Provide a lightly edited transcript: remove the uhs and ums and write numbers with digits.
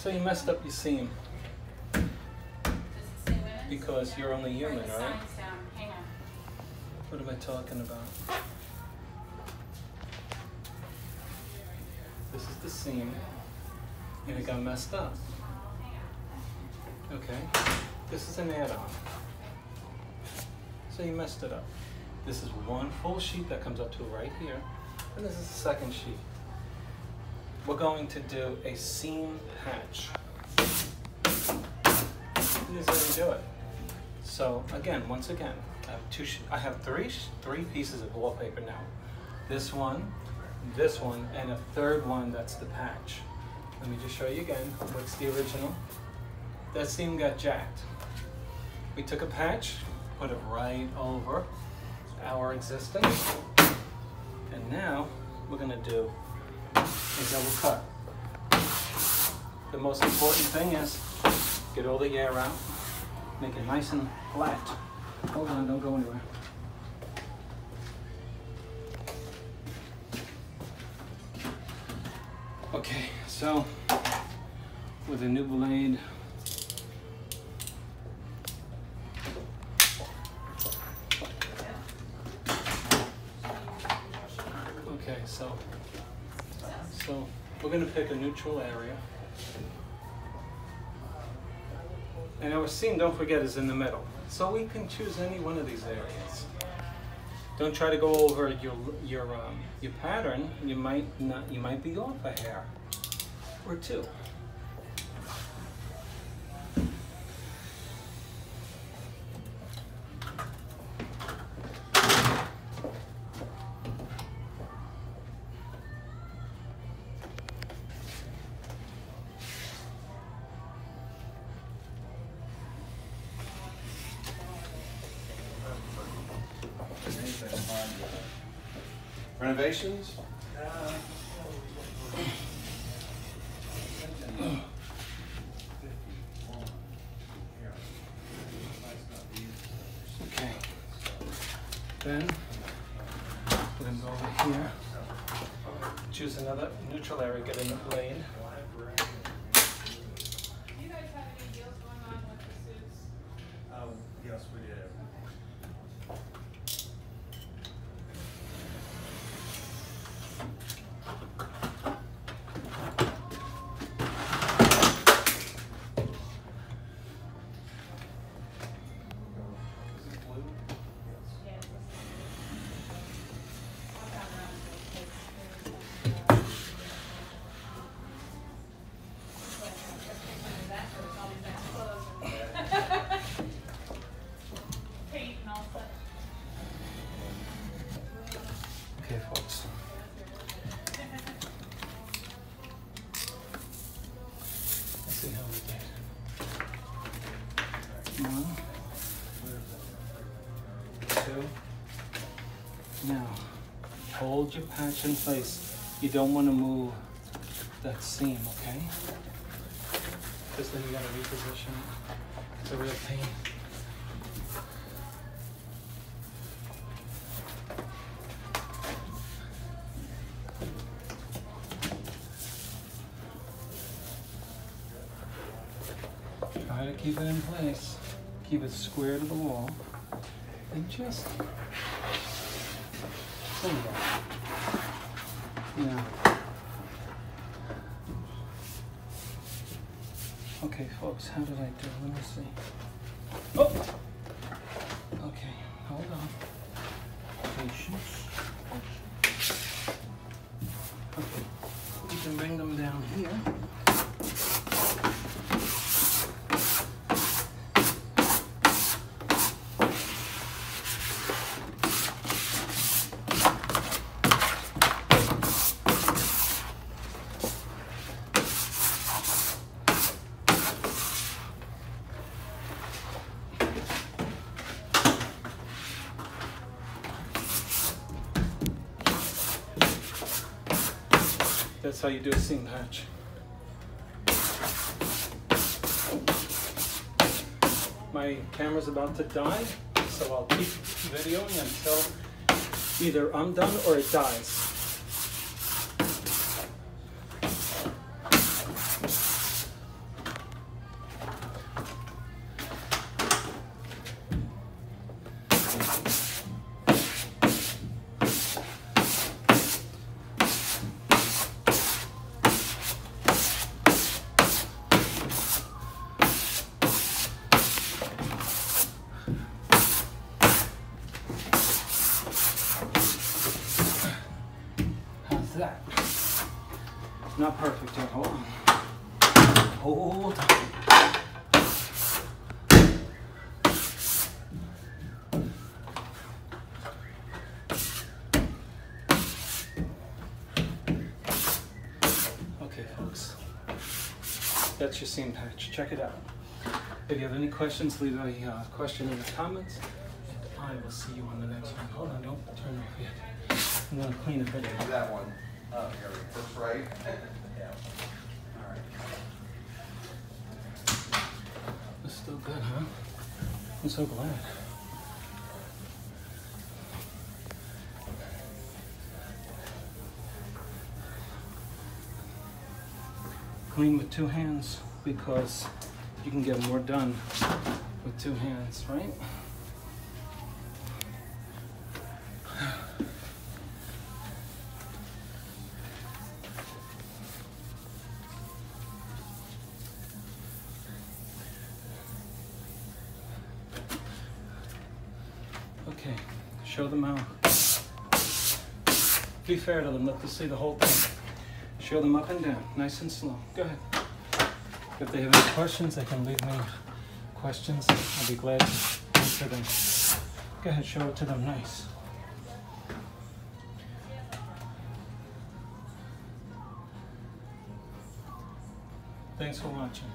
So you messed up your seam because you're only human, right? What am I talking about? This is the seam, and it got messed up. Okay, this is an add-on. So you messed it up. This is one full sheet that comes up to right here, and this is the second sheet. We're going to do a seam patch. This is how you do it. So again, once again, I have three pieces of wallpaper now. This one, and a third one that's the patch. Let me just show you again. What's the original? That seam got jacked. We took a patch, put it right over our existing, and now we're gonna do a double cut. The most important thing is get all the air out, make it nice and flat. Hold on, don't go anywhere. Okay, so with a new blade, okay, so we're going to pick a neutral area. And our seam, don't forget, is in the middle. So we can choose any one of these areas. Don't try to go over your pattern. You might be off a hair or two. Renovations? Okay. Then we're going to go over here, choose another neutral area, get in the blade. Do you guys have any deals going on with the suits? Yes, we did. Okay, folks. Let's see how we did. 1, 2. Now, hold your patch in place. You don't want to move that seam, okay? Because then you got to reposition it. It's a real pain. Try to keep it in place. Keep it square to the wall. And just pull that. Yeah. Okay, folks, how did I do? Let me see. Oh! Okay, hold on. Patience. Okay, you can bring them down here. That's how you do a seam patch. My camera's about to die, so I'll keep videoing until either I'm done or it dies. Not perfect yet. Hold on. Hold on. Okay, folks. That's your seam patch. Check it out. If you have any questions, leave a question in the comments. And I will see you on the next one. Hold on, don't turn off yet. I'm going to clean a bit. Do that one. Oh, here we go. That's right. Yeah. All right. It's still good, huh? I'm so glad. Clean with 2 hands because you can get more done with 2 hands, right? Okay, show them how. Be fair to them, let them see the whole thing. Show them up and down, nice and slow. Go ahead. If they have any questions, they can leave me questions. I'll be glad to answer them. Go ahead, show it to them nice. Thanks for watching.